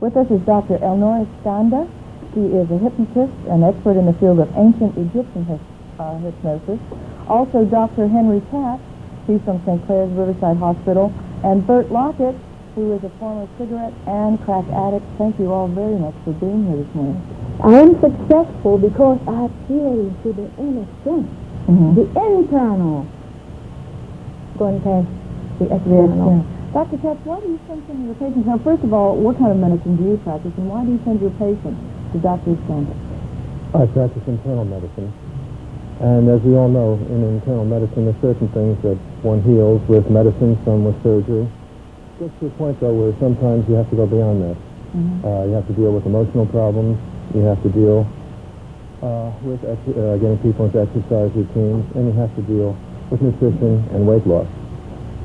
With us is Dr. Elnora Skanda. She is a hypnotist, an expert in the field of ancient Egyptian hypnosis. Also, Dr. Henry Katz, he's from St. Clair's Riverside Hospital, and Bert Lockett, who is a former cigarette and crack addict. Thank you all very much for being here this morning. I am successful because I appeal to the inner sense, the internal, going past the external. Dr. Katz, why do you send some of your patients? Now, first of all, what kind of medicine do you practice, and why do you send your patients to Dr. Skanda? I practice internal medicine. And as we all know, in internal medicine, there are certain things that one heals with medicine, some with surgery. Gets to a point, though, where sometimes you have to go beyond that. You have to deal with emotional problems. You have to deal with getting people into exercise routines, and you have to deal with nutrition and weight loss.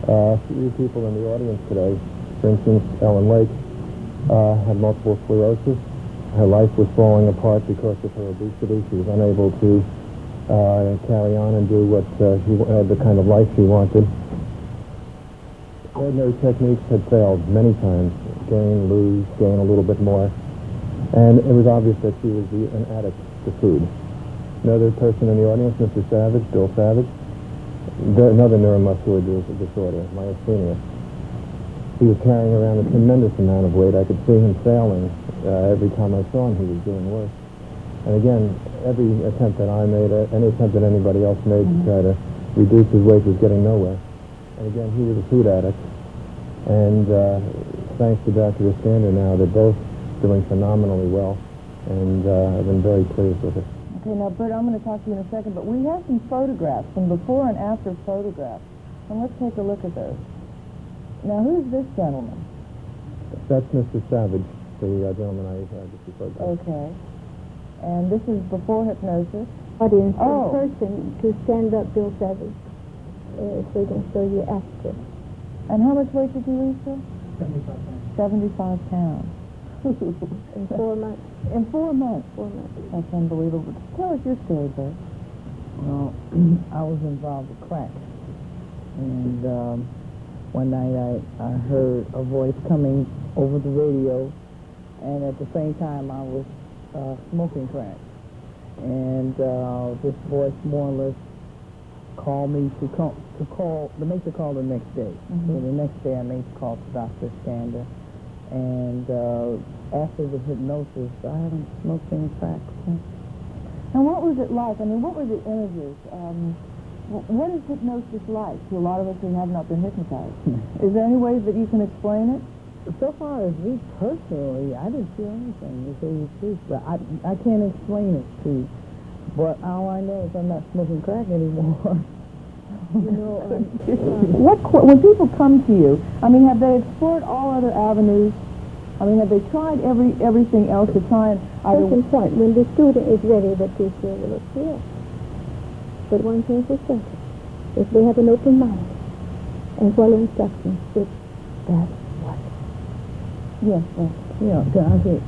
A few people in the audience today, for instance, Ellen Lake, had multiple sclerosis. Her life was falling apart because of her obesity. She was unable to carry on and do what the kind of life she wanted. Ordinary techniques had failed many times. Gain, lose, gain a little bit more. And it was obvious that she was an addict to food. Another person in the audience, Mr. Savage, Bill Savage, another neuromuscular disorder, myasthenia. He was carrying around a tremendous amount of weight. I could see him failing. Every time I saw him, he was doing worse. And again, every attempt that I made, any attempt that anybody else made to try to reduce his weight was getting nowhere. And again, he was a food addict. And thanks to Dr. Skanda now, they're both doing phenomenally well. And I've been very pleased with it. Okay, now, Bert, I'm going to talk to you in a second, but we have some photographs, some before and after photographs. And let's take a look at those. Now, who's this gentleman? That's Mr. Savage, the gentleman I just referred to. Okay. And this is before hypnosis. Audience in person to stand up Bill Savage so he can show you after. And how much weight did you lose, Bill? 75 pounds. 75 pounds. In 4 months. In 4 months? 4 months. That's unbelievable. Tell us your story, Bert. Well, I was involved with crack. And one night I heard a voice coming over the radio, and at the same time I was smoking crack. And this voice more or less called me to make the call the next day. So the next day I made the call to Dr. Skanda. And after the hypnosis, I haven't smoked any crack since. And what was it like? I mean, what were the images? What is hypnosis like to a lot of us who have not been hypnotized? Is there any way that you can explain it? So far as me personally, I didn't feel anything, to tell you the truth. But I can't explain it to you. But all I know is I'm not smoking crack anymore. You know, when people come to you, I mean, have they explored all other avenues? I mean, have they tried everything else to try and either... Certain point, when the student is ready, the teacher will appear. But one thing for certain, if they have an open mind and follow instructions, that's what. Yes, Yeah,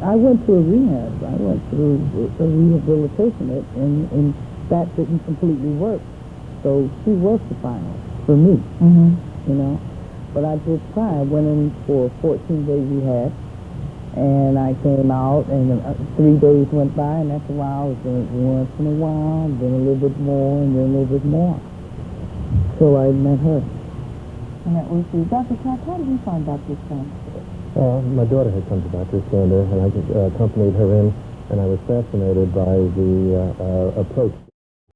I went to a rehab. I went through a rehabilitation, and that didn't completely work. So she was the final for me, you know. But I did try. I went in for a 14-day rehab, and I came out, and 3 days went by, and after a while, I was doing it once in a while, then a little bit more, and then a little bit more. So I met her. And that was you. Dr. Katz, how did you find Dr. Skanda? My daughter had come to Dr. Skanda, and I accompanied her in, and I was fascinated by the approach